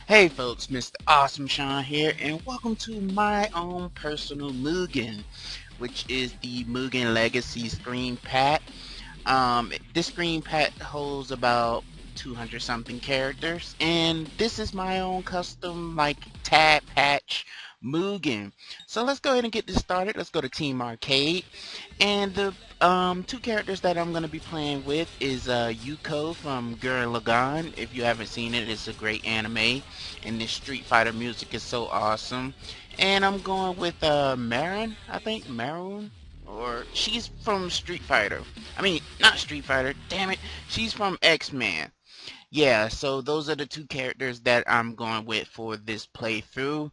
Hey folks, Mr. Awesome Sean here, and welcome to my own personal Mugen, which is the Mugen Legacy Screen Pack. This screen pack holds about 200 something characters, and this is my own custom like tab patch Mugen. So let's go ahead and get this started. Let's go to Team Arcade, and the two characters that I'm going to be playing with is Yoko from Gurren Lagann. If you haven't seen it, it's a great anime, and this Street Fighter music is so awesome. And I'm going with Marin, I think Marrow, or she's from Street Fighter. I mean, not Street Fighter. Damn it, she's from X-Men. Yeah, so those are the two characters that I'm going with for this playthrough.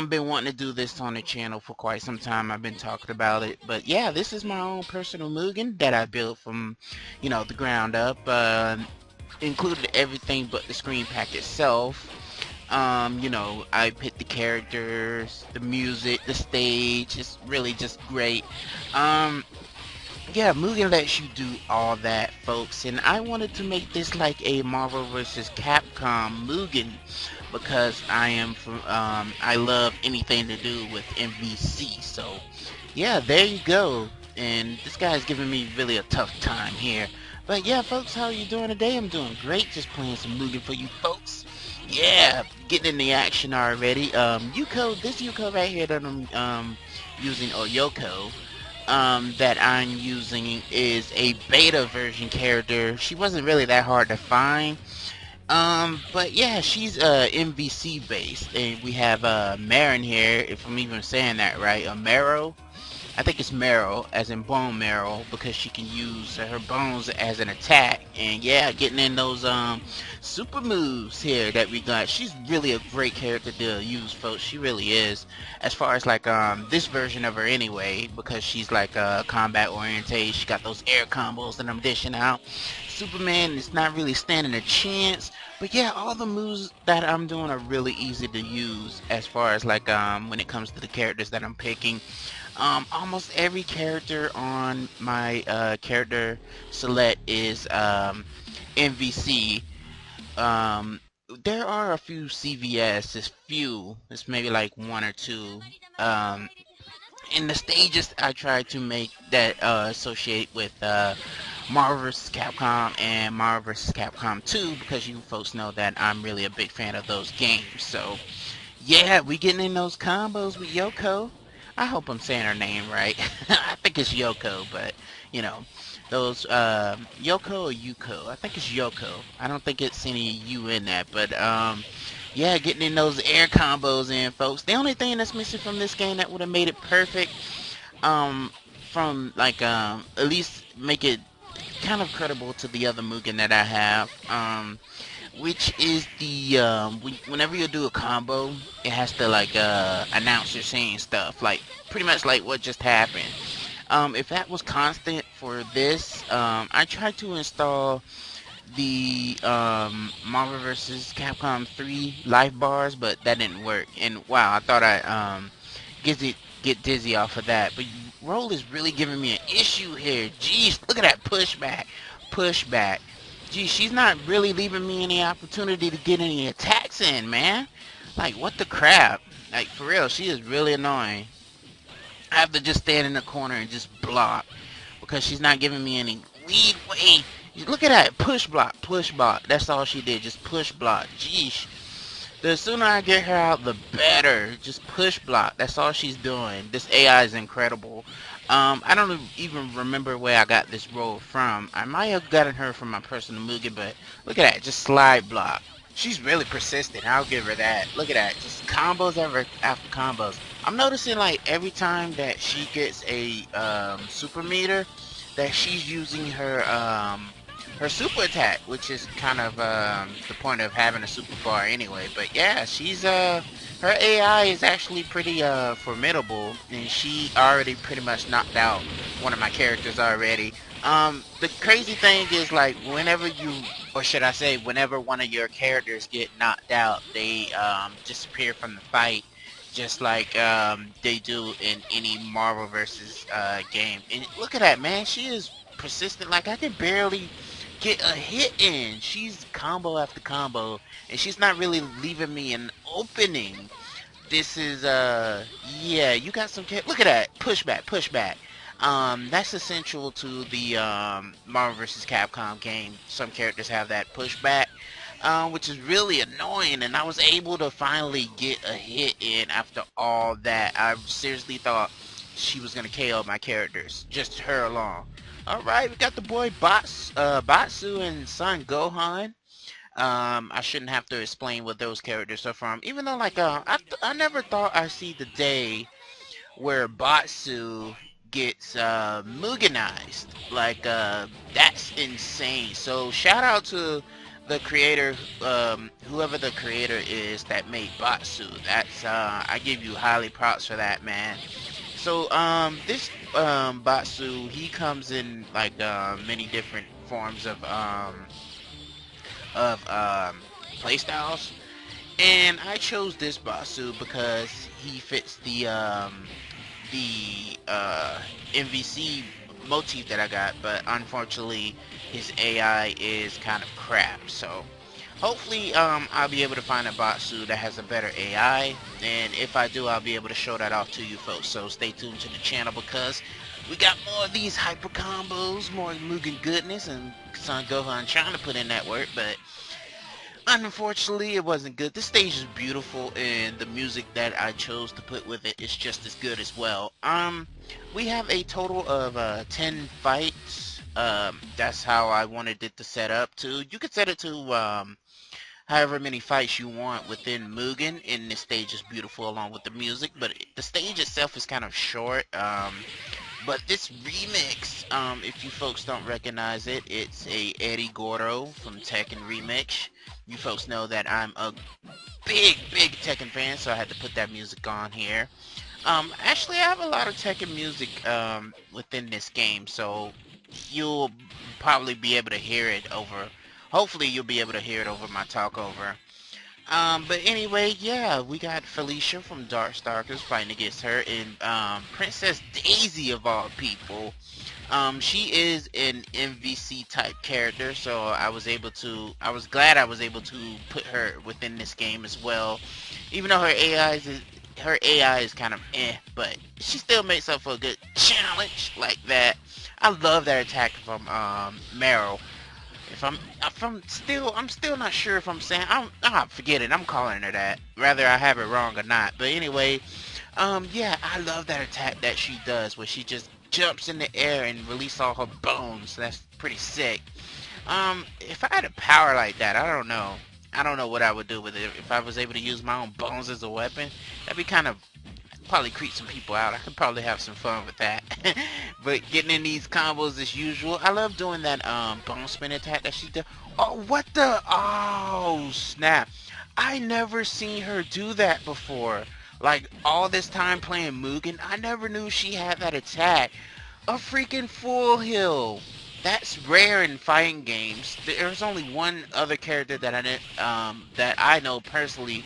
Been wanting to do this on the channel for quite some time. I've been talking about it, but yeah, this is my own personal Mugen that I built from, the ground up. Included everything but the screen pack itself. I picked the characters, the music, the stage. It's really just great. Um, yeah, Mugen lets you do all that, folks, and I wanted to make this like a Marvel vs. Capcom Mugen because I love anything to do with MVC. So, yeah, there you go. And this guy's giving me really a tough time here. But yeah, folks, how are you doing today? I'm doing great. Just playing some Mugen for you folks. Yeah, getting in the action already. This Yuko right here that I'm using, or Yoko, that I'm using is a beta version character. She wasn't really that hard to find. But yeah, she's MVC based, and we have Marin here, if I'm even saying that right, Marrow. I think it's marrow, as in bone marrow, because she can use her bones as an attack. And yeah, getting in those super moves here that we got. She's really a great character to use, folks. She really is. As far as like this version of her anyway, because she's like combat oriented. She got those air combos that I'm dishing out. Superman is not really standing a chance. But yeah, all the moves that I'm doing are really easy to use as far as like when it comes to the characters that I'm picking. Almost every character on my character select is MVC. Um, there are a few CVS. It's few. It's maybe like one or two. Um, in the stages, I try to make that associate with Marvel vs. Capcom and Marvel vs. Capcom 2 because you folks know that I'm really a big fan of those games. So yeah, we getting in those combos with Yoko. I hope I'm saying her name right. I think it's Yoko, but you know, those Yoko or Yuko. I think it's Yoko. I don't think it's any U in that, but yeah, getting in those air combos in, folks. The only thing that's missing from this game that would have made it perfect, um, from like at least make it kind of credible to the other Mugen that I have. Which is the whenever you do a combo, it has to like announce you're saying stuff like pretty much like what just happened. If that was constant for this, I tried to install the Marvel vs. Capcom 3 life bars, but that didn't work. And wow, I thought I get dizzy off of that. But Roll is really giving me an issue here. Jeez, look at that pushback. Gee, she's not really leaving me any opportunity to get any attacks in, man. Like, what the crap? Like, for real, she is really annoying. I have to just stand in the corner and just block because she's not giving me any lead way. Look at that, push block. That's all she did, just push block. Jeez. The sooner I get her out, the better. Just push block. That's all she's doing. This AI is incredible. I don't even remember where I got this role from. I might have gotten her from my personal Mugen, but look at that. Just slide block. She's really persistent. I'll give her that. Look at that. Just combos after combos. I'm noticing like every time that she gets a super meter, that she's using her super attack, which is kind of the point of having a super bar anyway. But yeah, she's her AI is actually pretty formidable, and she already pretty much knocked out one of my characters already. The crazy thing is like whenever you, or should I say, whenever one of your characters get knocked out, they disappear from the fight, just like they do in any Marvel versus game. And look at that, man. She is persistent. Like I can barely get a hit in. She's combo after combo, and she's not really leaving me an opening. This is yeah, you got some look at that pushback, pushback. That's essential to the Marvel vs. Capcom game. Some characters have that pushback, which is really annoying. And I was able to finally get a hit in after all that. I seriously thought she was gonna KO my characters, just her alone. All right, we got the boy Batsu and Son Gohan. I shouldn't have to explain what those characters are from, even though like I never thought I'd see the day where Batsu gets Mugenized. Like that's insane. So shout out to the creator, whoever the creator is that made Batsu. That's I give you highly props for that, man. So this Batsu, he comes in like many different forms of playstyles, and I chose this Basu because he fits the MVC motif that I got, but unfortunately his AI is kind of crap. So hopefully I'll be able to find a Batsu that has a better AI, and if I do, I'll be able to show that off to you folks. So stay tuned to the channel because we got more of these hyper combos, more Mugen goodness, and Son Gohan trying to put in that work, but unfortunately it wasn't good. This stage is beautiful, and the music that I chose to put with it is just as good as well. We have a total of 10 fights. That's how I wanted it to set up to. You could set it to however many fights you want within Mugen, and this stage is beautiful along with the music, but the stage itself is kind of short. But this remix, if you folks don't recognize it, it's a Eddie Gordo from Tekken Remix. You folks know that I'm a big Tekken fan, so I had to put that music on here. Actually, I have a lot of Tekken music within this game, so you'll probably be able to hear it over. Hopefully, you'll be able to hear it over my talk over. But anyway, yeah, we got Felicia from Darkstalkers fighting against her, and Princess Daisy of all people. She is an MVC type character, so I was glad I was able to put her within this game as well. Even though her AI is kind of but she still makes up for a good challenge like that. I love that attack from Marrow. I'm still not sure if I'm saying, forget it, I'm calling her that. Whether I have it wrong or not. But anyway, yeah, I love that attack that she does, where she just jumps in the air and release all her bones. That's pretty sick. If I had a power like that, I don't know. I don't know what I would do with it. If I was able to use my own bones as a weapon, that'd be kind of probably creep some people out. I could probably have some fun with that. But getting in these combos as usual. I love doing that bone spin attack that she did. Oh, what the? Oh, snap. I never seen her do that before. Like, all this time playing Mugen, I never knew she had that attack. A freaking full heal. That's rare in fighting games. There's only one other character that I know personally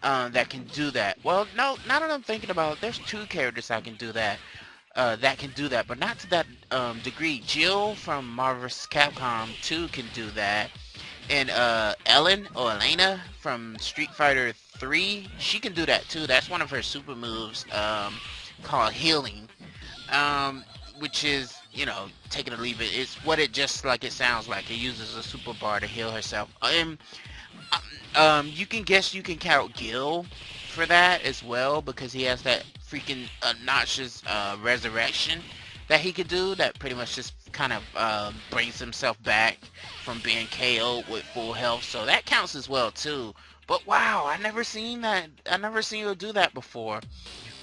that can do that. Well, no, now that I'm thinking about it, there's two characters that can do that, but not to that degree. Jill from Marvel vs. Capcom 2 can do that, and Ellen or Elena from Street Fighter 3, she can do that too. That's one of her super moves, called healing, which is, you know, take it or leave it. It's what it just like it sounds like. It uses a super bar to heal herself. You can guess you can count Gil for that as well, because he has that freaking obnoxious resurrection that he could do that pretty much just kind of brings himself back from being KO'd with full health. So that counts as well too. But wow, I never seen that. I never seen you do that before.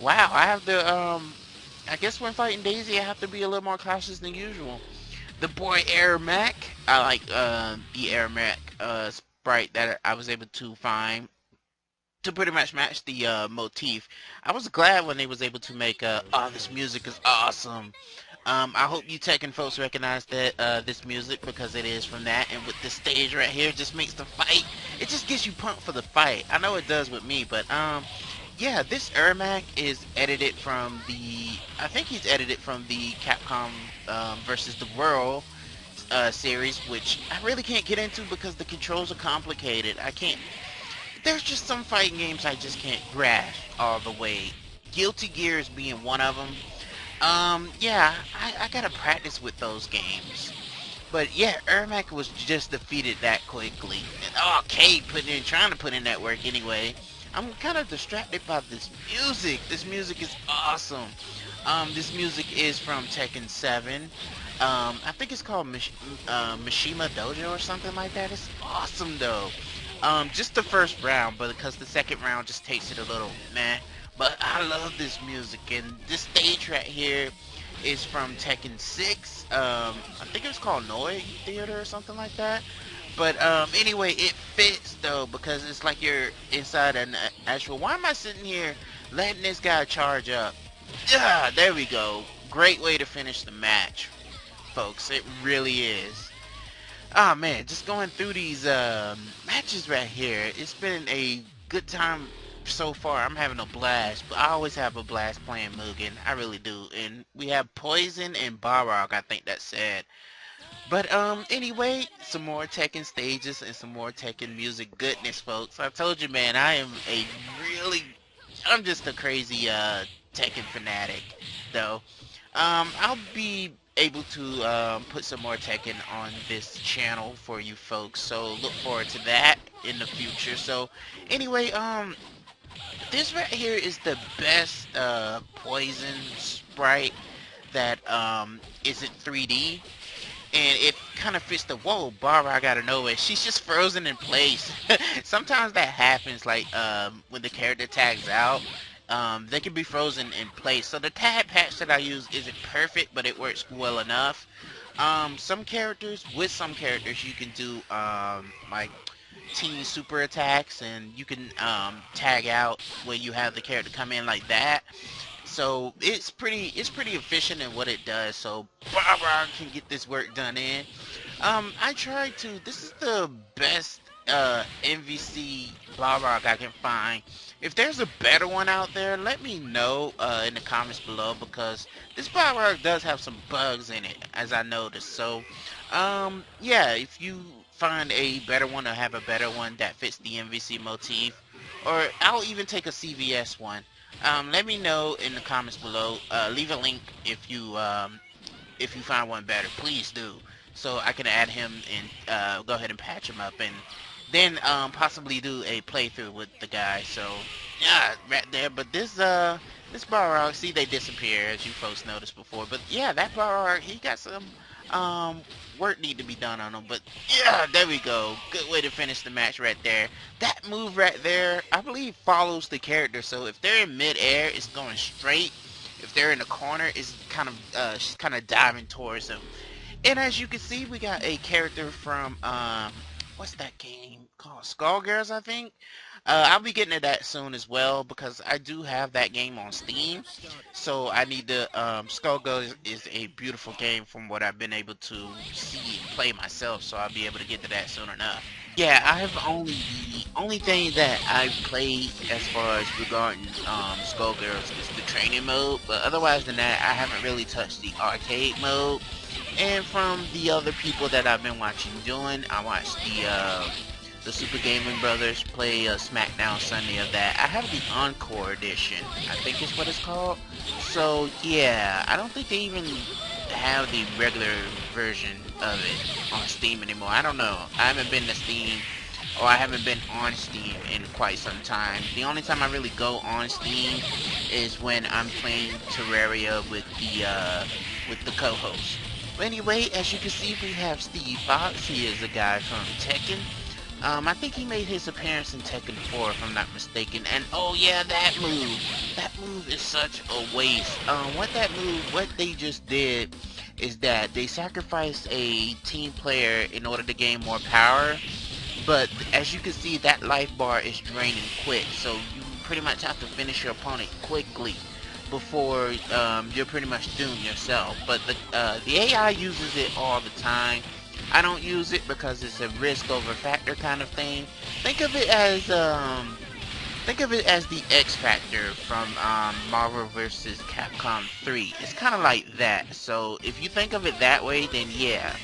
Wow, I have to I guess when fighting Daisy I have to be a little more cautious than usual. The boy Air Mac, I like the Air Mac sprite that I was able to find to pretty much match the motif. I was glad when they was able to make oh, this music is awesome. I hope you Tekken folks recognize that this music, because it is from that, and with this stage right here, it just makes the fight, it just gets you pumped for the fight. I know it does with me, but yeah, this Ermac is edited from the, I think he's edited from the Capcom versus the World series, which I really can't get into because the controls are complicated. I can't. There's just some fighting games I just can't grasp all the way. Guilty Gears being one of them. Yeah, I gotta practice with those games. But yeah, Ermac was just defeated that quickly. And oh, Kate trying to put in that work anyway. I'm kind of distracted by this music. This music is awesome. This music is from Tekken 7. I think it's called Mishima Dojo or something like that. It's awesome though. Just the first round, but because the second round just takes it a little meh. But I love this music, and this stage right here is from Tekken 6. I think it was called Noi Theater or something like that. But anyway, it fits though because it's like you're inside an actual. Why am I sitting here letting this guy charge up? Yeah, there we go. Great way to finish the match, folks. It really is. Ah man, just going through these matches right here. It's been a good time so far. I'm having a blast, but I always have a blast playing Mugen. I really do. And we have Poison and Balrog, I think that said. But anyway, some more Tekken stages and some more Tekken music goodness, folks. I told you, man, I'm just a crazy Tekken fanatic, though. I'll be able to put some more Tekken on this channel for you folks, so look forward to that in the future. So anyway, this right here is the best Poison sprite that isn't 3D, and it kind of fits the whoa Balrog out of nowhere. She's just frozen in place. Sometimes that happens, like when the character tags out, they can be frozen in place. So the tag patch that I use isn't perfect, but it works well enough. With some characters you can do like team super attacks, and you can tag out when you have the character come in like that. So it's pretty efficient in what it does. So Barbara can get this work done in. I tried to. This is the best MVC Balrog I can find. If there's a better one out there, let me know in the comments below, because this Balrog does have some bugs in it, as I noticed. So, yeah, if you find a better one or have a better one that fits the MVC motif, or I'll even take a CVS one. Let me know in the comments below. Leave a link if you find one better, please do, so I can add him and go ahead and patch him up, and then possibly do a playthrough with the guy. So yeah, right there. But this Balrog, see, they disappear, as you folks noticed before. But yeah, that Balrog, he got some work need to be done on him. But yeah, there we go. Good way to finish the match right there. That move right there, I believe, follows the character. So if they're in mid-air, it's going straight. If they're in the corner, it's she's kind of diving towards them. And as you can see, we got a character from what's that game called? Skullgirls, I think. I'll be getting to that soon as well, because I do have that game on Steam. So I need to. Skullgirls is a beautiful game from what I've been able to see and play myself. So I'll be able to get to that soon enough. Yeah, I have the only thing that I played as far as regarding Skullgirls is the training mode, but otherwise than that, I haven't really touched the arcade mode. And from the other people that I've been watching doing, I watched the Super Gaming Brothers play SmackDown Sunday of that. I have the Encore edition, I think is what it's called. So yeah, I don't think they even have the regular version of it on Steam anymore. I don't know. I haven't been to Steam, or I haven't been on Steam in quite some time. The only time I really go on Steam is when I'm playing Terraria with the co-host. But anyway, as you can see, we have Steve Fox. He is a guy from Tekken. I think he made his appearance in Tekken 4, if I'm not mistaken. And oh yeah, that move is such a waste. What they just did is that they sacrificed a team player in order to gain more power. But as you can see, that life bar is draining quick, so you pretty much have to finish your opponent quickly before you're pretty much doomed yourself. But the AI uses it all the time. I don't use it because it's a risk over factor kind of thing. Think of it as the X Factor from Marrow versus Capcom 3. It's kind of like that. So if you think of it that way, then yeah,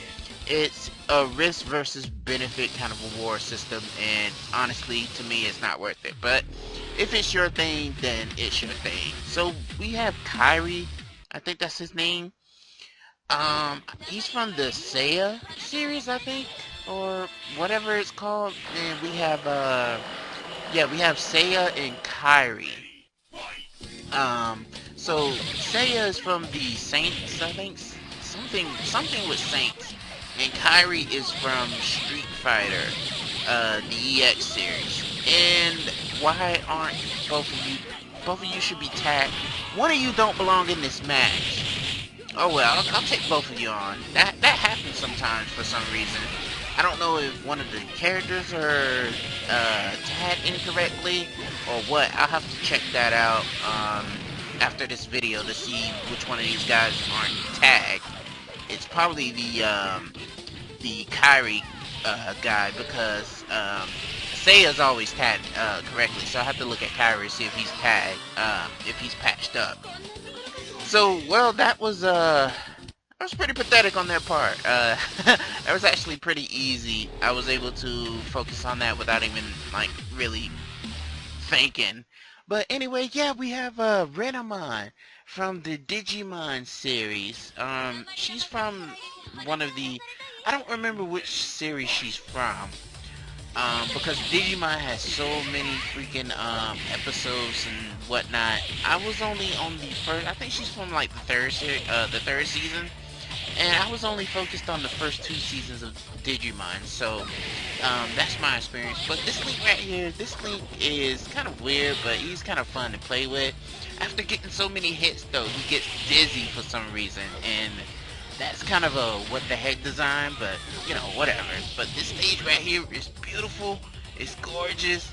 It's a risk versus benefit kind of a war system, and honestly, to me, it's not worth it. But if it's your thing, then it's your thing. So we have Kyrie, I think that's his name. He's from the Seiya series, I think, or whatever it's called. And we have, yeah, we have Seiya and Kyrie. Um, so Seiya is from the Saints, I think, something with Saints, and Kyrie is from Street Fighter, the EX series. And why aren't both of you? Both of you should be tagged. One of you don't belong in this match. Oh well, I'll take both of you on. That happens sometimes for some reason. I don't know if one of the characters are tagged incorrectly or what. I'll have to check that out after this video to see which one of these guys aren't tagged. It's probably the Kyrie guy because Seiya's always tagged correctly, so I have to look at Kyrie to see if he's tagged, if he's patched up. So, well, that was pretty pathetic on their part. That was actually pretty easy. I was able to focus on that without even, like, really thinking. But anyway, yeah, we have Renamon from the Digimon series. She's from one of the... I don't remember which series she's from. Because Digimon has so many freaking episodes and whatnot. I was only on the first... I think she's from, like, the third season. And I was only focused on the first 2 seasons of Digimon, so that's my experience. But this Link right here, this Link is kind of weird, but he's kind of fun to play with. After getting so many hits, though, he gets dizzy for some reason, and that's kind of a what the heck design, but, you know, whatever. But this stage right here is beautiful, it's gorgeous.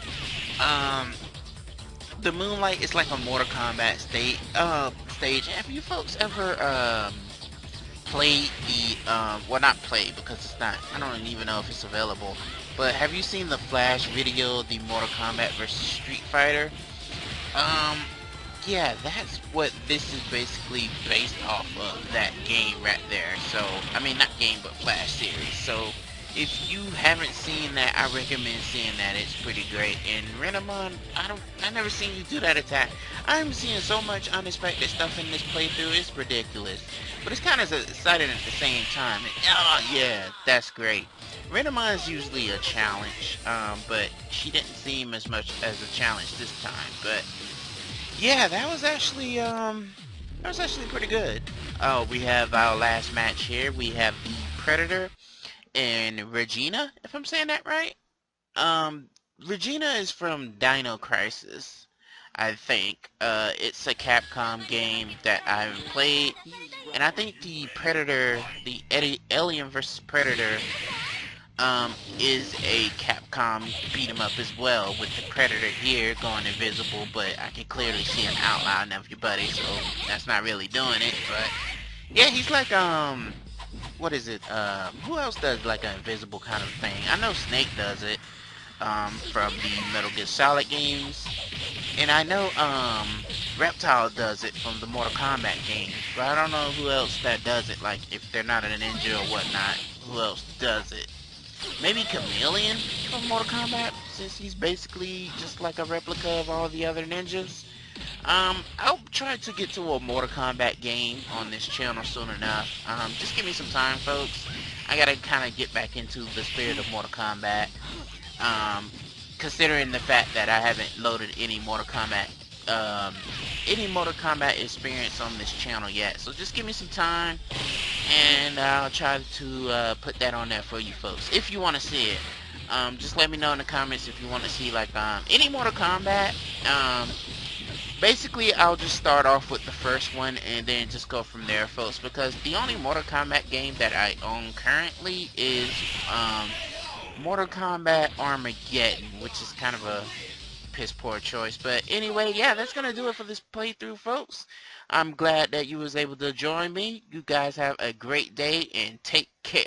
The moonlight is like a Mortal Kombat stage. Have you folks ever, played the well, not played because it's not, I don't even know if it's available, but have you seen the Flash video, the Mortal Kombat versus Street Fighter? um yeah, that's what this is basically based off of, that game right there. So I mean, not game, but Flash series. So if you haven't seen that, I recommend seeing that. It's pretty great. And Renamon, I never seen you do that attack. I'm seeing so much unexpected stuff in this playthrough. It's ridiculous, but it's kind of exciting at the same time. Oh yeah, that's great. Renamon is usually a challenge, but she didn't seem as much as a challenge this time. But yeah, that was actually pretty good. Oh, we have our last match here. We have the Predator and Regina, if I'm saying that right. Um, Regina is from Dino Crisis, I think. It's a Capcom game that I haven't played, and I think the Predator, the Alien vs Predator, is a Capcom beat 'em up as well, with the Predator here going invisible, but I can clearly see an outline of your buddy, so that's not really doing it. But yeah, he's like what is it? Who else does like an invisible kind of thing? I know Snake does it, from the Metal Gear Solid games, and I know Reptile does it from the Mortal Kombat games, but I don't know who else that does it. Like if they're not a ninja or whatnot, who else does it? Maybe Chameleon from Mortal Kombat, since he's basically just like a replica of all the other ninjas. I'll try to get to a Mortal Kombat game on this channel soon enough. Just give me some time, folks. I gotta kind of get back into the spirit of Mortal Kombat. Considering the fact that I haven't loaded any Mortal Kombat experience on this channel yet. So just give me some time, and I'll try to put that on there for you folks. If you want to see it, just let me know in the comments if you want to see like any Mortal Kombat. Basically, I'll just start off with the first one and then just go from there, folks, because the only Mortal Kombat game that I own currently is Mortal Kombat Armageddon, which is kind of a piss poor choice. But anyway, yeah, that's gonna do it for this playthrough, folks. I'm glad that you was able to join me. You guys have a great day and take care.